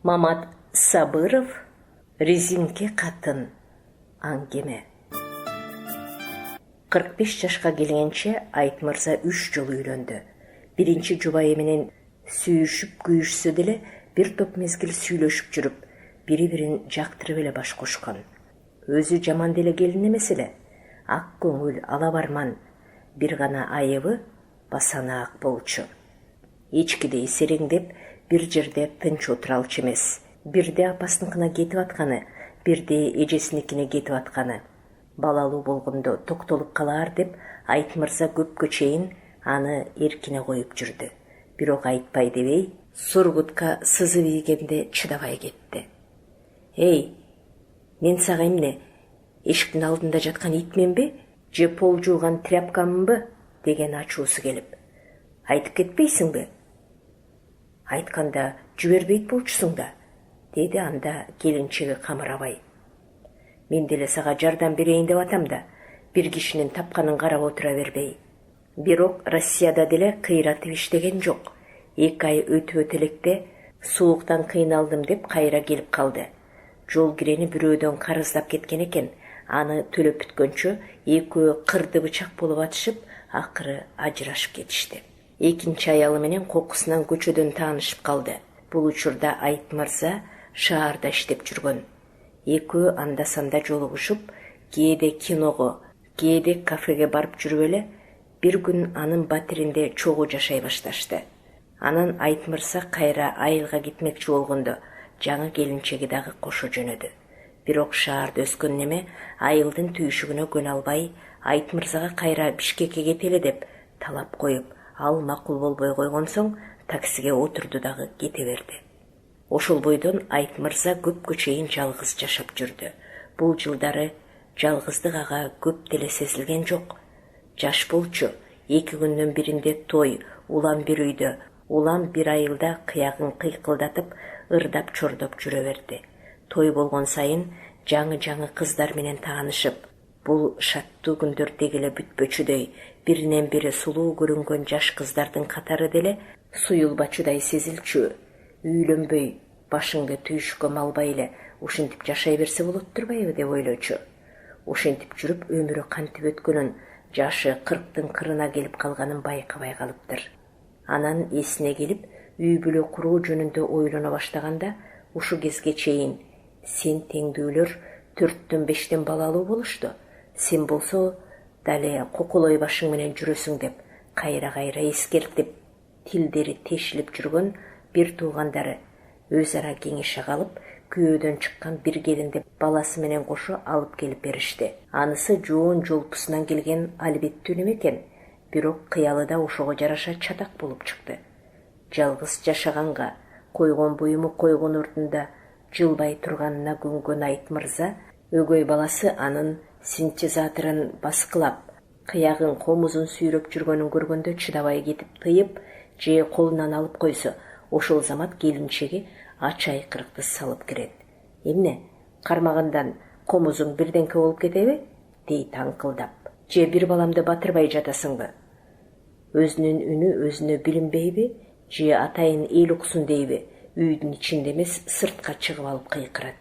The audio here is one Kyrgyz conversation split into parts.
Мамат Сабыров, резинке қатын, аңгеме. 45 жашқа келгенче Айт мырза 3 жыл үйлөнді. Биринчи жубайы менен сүйүшүп күйүшсө деле бир топ мезгил сүйлөшүп жүрүп, бири-бирин жактырып эле баш кошкон. Өзү жаман деле келин эмес эле. Ак көңүл, ала барман, бир гана айыбы басанаак болчу. Эчкидей сереңдеп, бир жерде тынч отура алчу эмес. Бирде апасыныкына кетип атканы, бирде эжесиникине кетип атканы. Балалуу болгондо токтолуп калаар деп Айт мырза көпкө чейин аны эркине коюп жүрдү. Бирок айтпай дебей, Сургутка сызып ийгенде чыдабай кетти. «Эй, мен сага эмне, эшиктин алдында жаткан итменби, же пол жууган тряпкамбы?» деген ачуусу келип. «Айтып кетпейсиңби? Айтканда жибербейт болчусуң да», деди анда келинчеги камырабай. «Мен деле сага жардам берейин деп атам да, бир кишинин тапканын карап отура бербей. Бирок Россияда деле кыйратып иштеген жок. 2 ай өтүп электе сууктан кыйналдым деп кайра келип калды. Жол кирени бирөөдөн карыздап кеткен экен. Аны төлөп бүткөнчө экөө кырды бычак болуп атышып, акыры ажырашып кетишти. Экинчи аялы менен кокусунан көчөдөн таанышып калды. Бул учурда Айт мырза шаарда иштеп жүргөн. Экөө анда-санда жолугушуп, кээде киного, кээде кафеге барып жүрүп эле, бир күн анын батиринде чогуу жашай башташты. Анан Айт мырза кайра айылга кетмекчи болгондо жаңы келинчеги дагы кошо жөнөдү. Бирок шаарда өскөн неме айылдын түйшүгүнө көнө албай, Айт мырзага кайра Бишкекке кетеле деп талап коюп, ал макул болбой койгон соң таксиге отурду дагы кете берди. Ошол бойдон Айт мырза көпкө чейин жалгыз жашап жүрдү. Бул жылдары жалгыздык ага көп деле сезилген жок. Жаш болчу, 2 күндөн биринде той, улам бир үйдө, улам бир айылда кыягын кыйкылдатып, ырдап чордоп жүрө берди. Той болгон сайын жаңы кыздар менен таанышып, бул шаттуу күндөр дегеле бүтпөчүдөй, биринен бири сулуу көрүнгөн жаш кыздардын катары деле суюлбачудай сезилчү. Үйлөнбөй, башыңды түйшүккө малбай эле ушинтип жашай берсе болот турбайбы деп ойлочу. Ушинтип жүрүп өмүрү кантип өткөнүн, жашы 40-тын кырына келип калганын байкабай калыптыр. Анан эсине келип, үй бүлө куруу жөнүндө ойлоно баштаганда, ушу кезге чейин сен теңдүүлөр 4-төн 5-тен балалуу болушту. Сен болсо дале коколой башың менен жүрөсүң деп кайра-кайра эскертип, тилдери тешилип жүргөн бир туугандары өз ара кеңеше калып, күйөөдөн чыккан бир келинди баласы менен кошо алып келип беришти. Анысы жоон жолпусунан келген албеттүү неме экен, бирок кыялы да ошого жараша чатак болуп чыкты. Жалгыз жашаганга, койгон буюму койгон ордунда жылбай турганына көнгөн Айт мырза, өгөй баласы анын синтезаторун баскылап, кыягын комузун сүйрөп жүргөнүн көргөндө чыдабай кетип тыйып, же колунан алып койсо, ошол замат келинчеги ач айкырыкты салып кирет. «Эмне, кармагандан комузуң бирденке болуп кетеби?» дейт аңкылдап. «Же бир баламды батырбай жатасыңбы? Өзүнүн үнү өзүнө билинбейби, же атайын эл уксун дейби?» Үйдүн ичинде эмес, сыртка чыгып алып кыйкырат.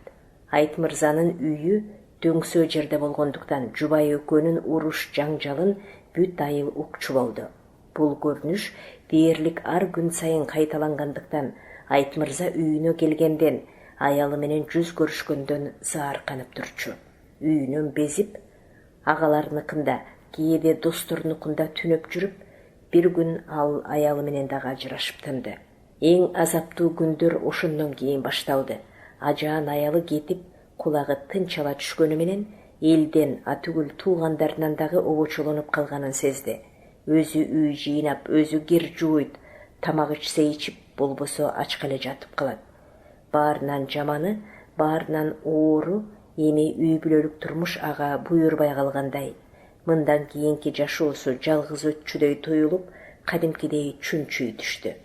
Айт мырзанын үйү дөңсөө жерде болгондуктан жубай экөөнүн уруш жаңжалын бүт айыл укчу болду. Бул көрүнүш дээрлик ар күн сайын кайталангандыктан Айт мырза үйүнө келгенден, аялы менен жүз көрүшкөндөн заарканып турчу. Үйүнөн безип, агаларыныкында, кээде досторунукунда түнөп жүрүп, бир күн ал аялы менен дагы ажырашып тынды. Эң азаптуу күндөр ошондон кийин башталды. Ажаан аялы кетип, кулагы тынч ала түшкөнү менен элден, атүгүл туугандарынан дагы обочолонуп калганын сезди. Өзү үй жыйнап, өзү кир жууйт, тамак ичсе ичип, болбосо ачка эле жатып калат. Баарынан жаманы, баарынан оору, эми үй бүлөлүк турмуш ага буйрубай калгандай. Мындан кийинки жашоосу жалгыз өтчүдөй туюлуп, кадимкидей чүнчүй түштү.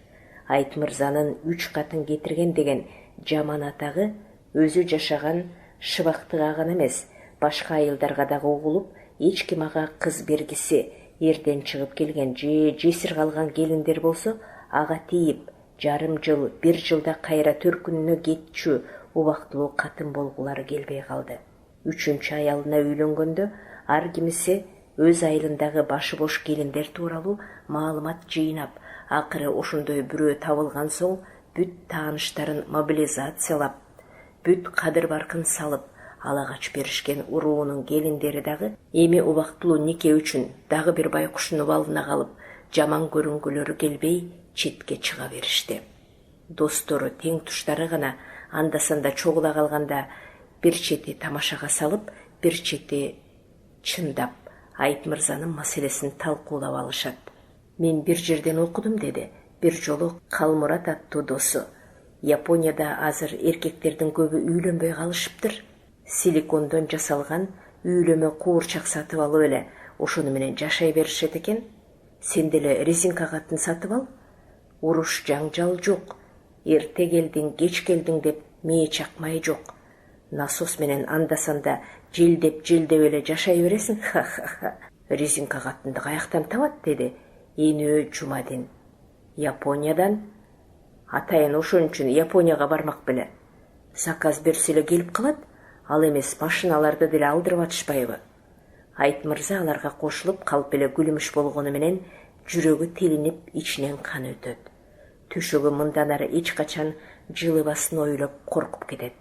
Айт мырзанын 3 катын кетирген деген жаман атагы өзү жашаган шыбактыга гана эмес, башка айылдарга дагы угулуп, эч ким ага кыз бергиси, эрден чыгып келген же жесир калган келиндер болсо, ага тийип, жарым жыл, 1 жылда кайра төркүнүнө кетчү убактылуу катын болгулары келбей калды. 3-чү аялына үйлөнгөндө ар кимиси өз айылындагы башы бош келиндер тууралуу маалымат жыйнап, акыры ошондой бирөө табылган соң бүт тааныштарын мобилизациялап, бүт кадыр баркын салып, алагач беришкен уруунун келиндери дагы эми убактылуу нике үчүн дагы бир байкуштун убалына калып, жаман көрүнгүлөрү келбей четке чыга беришти. Достору, тең туштары гана анда-санда чогула калганда бир чети тамашага салып, бир чети чындап Айт мырзанын маселесин талкуулап алышат. Мен бир жерден окудум, деди бир жолу Калмурат аттуу досу. Японияда азыр эркектердин көбү үйлөнбөй калышыптыр. Силикондон жасалган үйлөмө куурчак сатып алып эле ошону менен жашай беришет экен. Сен деле резинка катын сатып ал. Уруш жаңжал жок. Эрте келдиң, кеч келдиң деп мээ чакмай жок. Насос менен анда-санда желдеп эле жашай бересиң. Ха-ха-ха. Резинка катынды каяктан табат, деди Энөө Жумадин. Япониядан. Атайын ошон үчүн Японияга бармак беле. Заказ берсе эле келип калат, ал эмес машиналарды деле алдырып атышпайбы? Айт мырза аларга кошулуп калп эле күлүмүш болгону менен жүрөгү телинип, ичинен кан өтөт. Төшөгү мындан ары эч качан жылыбасын ойлоп коркуп кетет.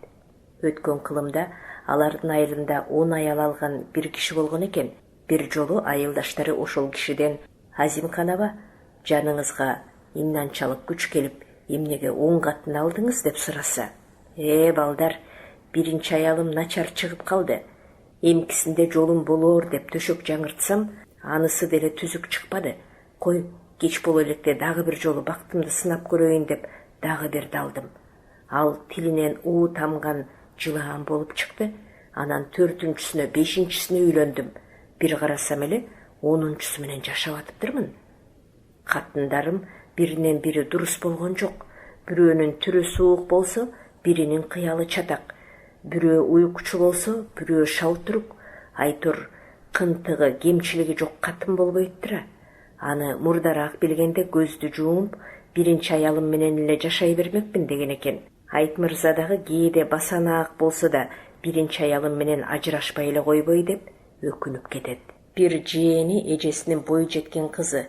Өткөн кылымда алардын айылында 10 аял алган бир киши болгон экен. Бир жолу айылдаштары ошол кишиден: Азимканова, жаныңызга имнанчалык күч келип, эмнеге 10 катын алдыңыз деп сураса. Балдар, биринчи аялым начар чыгып калды. Эмкисинде жолум болоор деп төшөк жаңыртсам, анысы деле түзүк чыкпады. Кой, кеч боло электе дагы бир жолу бактымды сынап көрөйүн деп дагы бирди алдым. Ал тилинен уу тамган жылаан болуп чыкты. Анан 4-сүнө, 5-сине үйлөндүм. Бир карасам эле 10-су менен жашап атыптырмын. Катындарым биринен бири дурус болгон жок. Бирөөнүн түрү суук болсо, биринин кыялы чатак. Бирөө уйкучу болсо, бирөө шалтурук. Айтор кынтыгы, кемчилиги жок катын болбойттура. Аны мурдараак билгенде көздү жуумп, биринчи аялым менен эле жашай бермекпин деген экен. Айт мырза дагы кээде басанаак болсо да биринчи аялым менен ажырашпай эле койбой деп өкүнүп кетет. Бир жээни эжесинин бой жеткен кызы: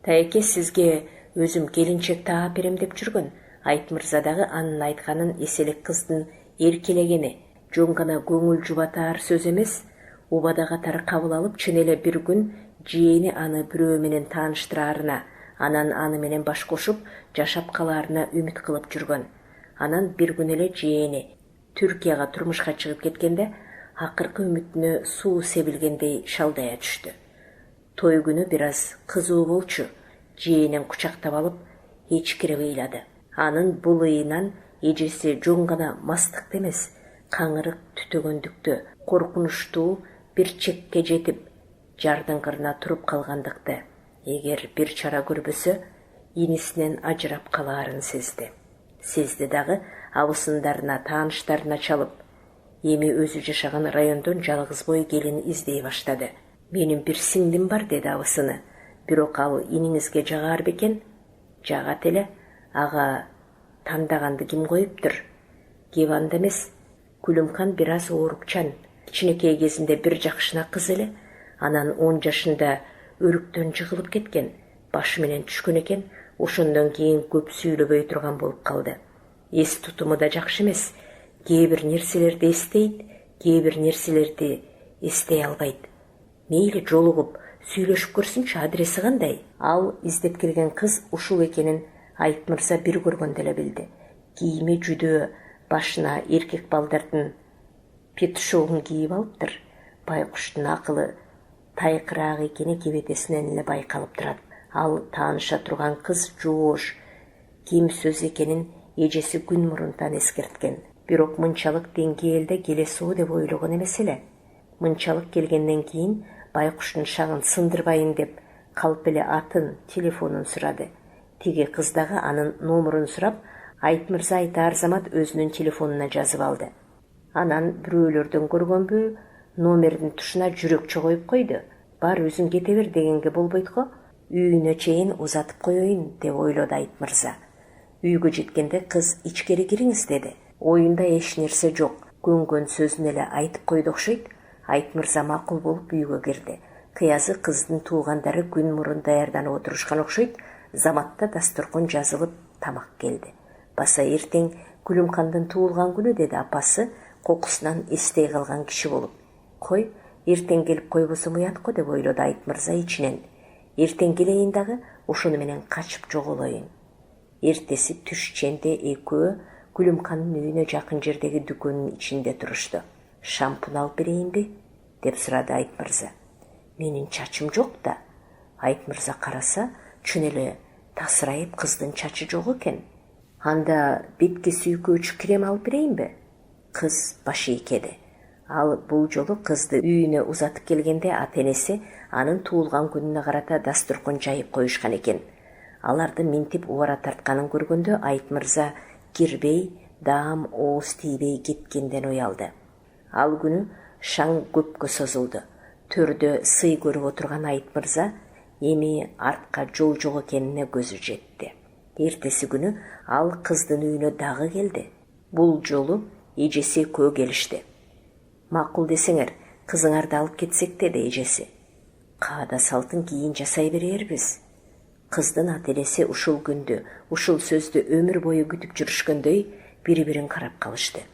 "Тайке, сизге өзүм келинчек таап берем" деп жүргөн. Айт мырза дагы анын айтканын эселек кыздын эркелегени жөн гана көңүл жубатаар сөз эмес, убада катары кабыл алып, чын эле бир күн жээни аны бирөө менен тааныштыраарына, анан аны менен баш кошуп жашап калаарына үмүт кылып жүргөн. Анан бир күн эле жээни Түркияга турмушка чыгып кеткенде, акыркы үмүтүнө суу себилгендей шалдая түштү. Той күнү бир аз кызуу болчу. Жээнин кучактап алып, эчкирип ыйлады. Анын бул ыйынан эжеси жөн гана мастыкты эмес, каңырык түтөгөндүктү, коркунучтуу бир чекке жетип, жардын кырына туруп калгандыкты, эгер бир чара көрбөсө, инисинен ажырап калаарын сезди. Сезди дагы абысындарына, тааныштарына чалып, эми өзү жашаган райондон жалгыз бой келин издей баштады. "Менин бир сиңдим бар", деди абысыны. "Бирок ал иниңизге жагар бекен?" "Жагат эле. Ага тандаганды ким коюптур?" "Кеванда эмес. Күлүмкан бир аз оорукчан. Кичинекей кезинде бир жакшына кыз эле. Анан 10 жашында өрүктөн жыгылып кеткен. Башы менен түшкөн экен. Ошондон кийин көп сүйлөбөй турган болуп калды. Эс тутуму да жакшы эмес. Кээ бир нерселерди эстейт, кээ бир нерселерди эстей албайт. Мейли жолугуп сүйлөшүп көрсүнчү, адреси кандай?" Ал издеп келген кыз ушул экенин Айт мырза бир көргөндө эле билди. Кийими жүдөө, башына эркек балдардын петушогун кийип алыптыр. Байкуштун акылы тайкыраак экени кебетесинен эле байкалып турат. Ал тааныша турган кыз жоош, ким сөз экенин эжеси күн мурунтан эскерткен. Бирок мынчалык деңгээлде келе суу деп ойлогон эмес эле. Мынчалык келгенден кийин байкуштун шагын сындырбайын деп калп эле атын, телефонун сурады. Тиги кыз дагы анын номерун сурап, Айт мырза айтаар замат өзүнүн телефонуна жазып алды. Анан бирөөлөрдөн көргөнбү, номердин тушуна жүрөкчө коюп койду. "Бар, өзүң кете бер дегенге болбойт го. Үйүнө чейин узатып коеюн" деп ойлоду Айт мырза. Үйгө жеткенде кыз ичкери кириңиз деди. Оюнда эч нерсе жок. Көнгөн сөзүн эле айтып койду окшойт. Айтмырза макул болуп үйгө кирди. Кыязы кыздын туугандары күн мурун даярданып отурушкан окшойт. Заматта дасторкон жазылып тамак келди. Баса эртең Күлүмкандын туулган күнү деди апасы кокусунан эстей калган киши болуп. Кой, эртең келип койбосом уят го деп ойлоду Айтмырза ичинен. Эртең келейин дагы ошону менен качып жоголоюн. Эртеси түш ченде экөө Күлүмкандын үйүнө жакын жердеги дүкөнүн ичинде турушту. Шампунь алып берейинби? Деп сурады Айтмырза. Менин чачым жок да. Айтмырза караса, чын эле тасырайып кыздын чачы жок экен. Анда бетке сүйкөөчү крем алып берейинби? Кыз баш ийкеди. Ал бул жолу кызды үйүнө узатып келгенде ата-энеси анын туулган күнүнө карата дасторкон жайып коюшкан экен. Аларды минтип убара тартканын көргөндө Айтмырза кирбей, даам ооз тийбей кеткенден уялды. Ал күнү шаң көпкө созулду. Төрдө сый көрүп отурган Айтмырза эми артка жол жок экенине көзү жетти. Эртеси күнү ал кыздын үйүнө дагы келди. Бул жолу эжеси экөө келишти. Макул десеңер, кызыңарды алып кетсек деди эжеси. Каада салтын кийин жасай берербиз. Кыздын ата-энеси ушул күндү, ушул сөздү өмүр бою күтүп жүрүшкөндөй бири-бирин карап калышты.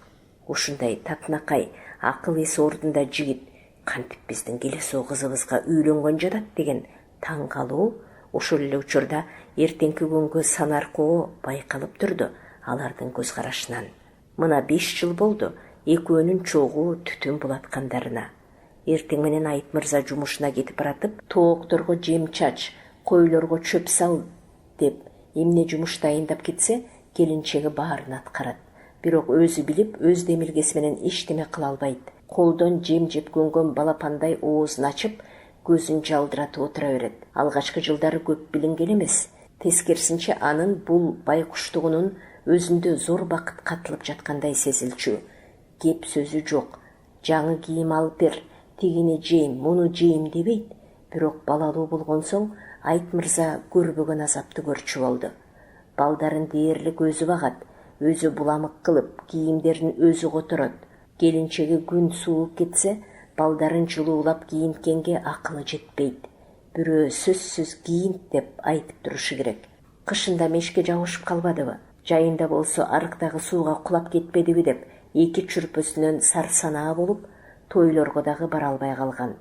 Ушундай татынакай, акыл эси ордунда жигит кантип биздин келесоо кызыбызга үйлөнгөн жатат деген таң калуу ошол эле учурда эртеңки күнгө санаркоо байкалып турду алардын көз карашынан. Мына 5 жыл болду экөөнүн чогуу түтүн булаткандарына. Эртең менен Айтмырза жумушуна кетип баратып, тоокторго жем чач, койлорго чөп сал деп эмне жумуш дайындап кетсе, келинчеги баарын аткарат. Бирок өзү билип, өз демилгеси менен эчтеме кыла албайт. Колдон жем жеп көнгөн балапандай оозун ачып, көзүн жалдыратып отура берет. Алгачкы жылдары көп билинген эмес. Тескерисинче анын бул байкуштугунун өзүндө зор бакыт катылып жаткандай сезилчү. Кеп сөзү жок. Жаңы кийим алып бер, тигини жейм, муну жейм дебейт. Бирок балалуу болгон соң Айтмырза көрбөгөн азапты көрчү болду. Балдарын дээрлик өзү багат, өзү буламык кылып, кийимдерин өзү которот. Келинчеги күн сууп кетсе, балдарын жылуулап кийинткенге акылы жетпейт. Бирөө сөзсүз кийинт деп айтып турушу керек. Кышында мешке жабышып калбадыбы? Жайында болсо арыктагы сууга кулап кетпедиби деп эки чүрпөсүнөн сарсанаа болуп, тойлорго дагы бара албай калган.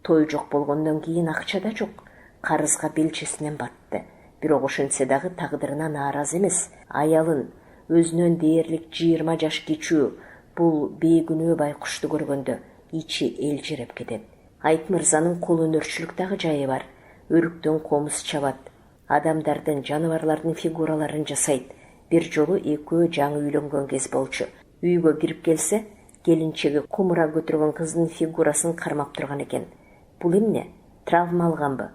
Той жок болгондон кийин акча да жок. Карызга белчесинен батты. Бирок ошентсе дагы тагдырына нааразы эмес. Аялын өзүнөн дээрлик 20 жаш кичүү бул бейкүнөө байкушту көргөндө ичи элжиреп кетет. Айтмырзанын кол өнөрчүлүк дагы жайы бар. Өрүктөн комуз чабат. Адамдардын, жаныбарлардын фигураларын жасайт. Бир жолу экөө жаңы үйлөнгөн кез болчу. Үйгө кирип келсе, келинчеги кумура көтөргөн кыздын фигурасын кармап турган экен. Бул эмне? Травма алганбы?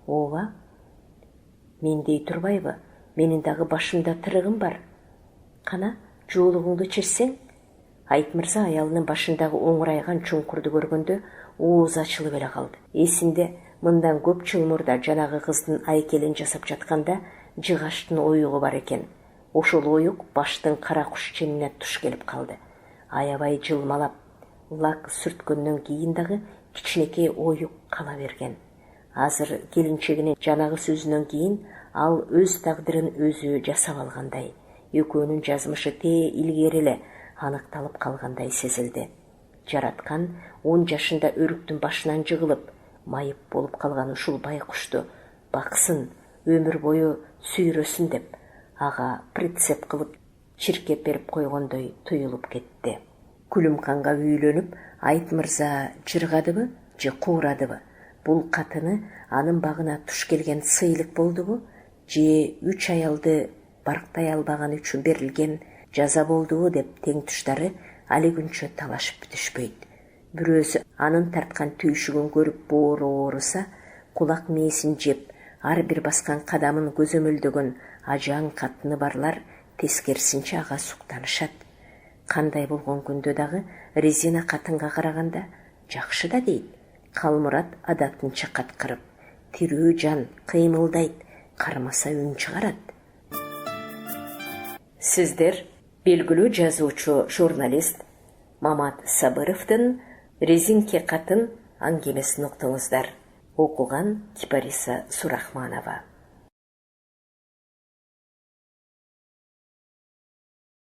Ооба. Мен дей турбайбы? Менин дагы башымда тырыгым бар. Кана, жоолугуңду чечсең? Айтмырза аялынын башындагы оңурайган чуңкурду көргөндө ооз ачылып эле калды. Эсинде мындан көп жыл мурда жанагы кыздын айкелин жасап жатканда жыгаштын оюгу бар экен. Ошол оюк баштын кара куш ченине туш келип калды. Аябай жылмалап, лак сүрткөндөн кийин дагы кичинекей оюк кала берген. Азыр келинчегинин жанагы сөзүнөн кийин ал өз тагдырын өзү жасап алгандай, экөөнүн жазмышы илгери эле аныкталып калгандай сезилди. Жараткан 10 жашында өрүктүн башынан жыгылып, майып болуп калган ушул байкушту баксын, өмүр бою сүйрөсүн деп, ага прицеп кылып чиркеп берип койгондой туюлуп кетти. Күлүмканга үйлөнүп, Айтмырза жыргадыбы же куурадыбы? Бул катыны анын багына туш келген сыйлык болдубу же 3 аялды барктай албаган үчүн берилген жаза болдубу деп тең туштары али күнчө талашып бүтүшпөйт. Бирөөсү анын тарткан түйшүгүн көрүп боору ооруса, кулак мээсин жеп, ар бир баскан кадамын көзөмөлдөгөн ажаң катыны барлар тескерисинче ага суктанышат. Кандай болгон күндө дагы резина катынга караганда жакшы да дейт. Калмурат адатынча каткырып, тирүү жан кыймылдайт, кармаса үн чыгарат. Сіздер белгілі жазуучу журналист Мамат Сабыровтың «Резинке қатын» әңгемесін ұқтыңыздар. Оқыған Кипариса Сурахманова.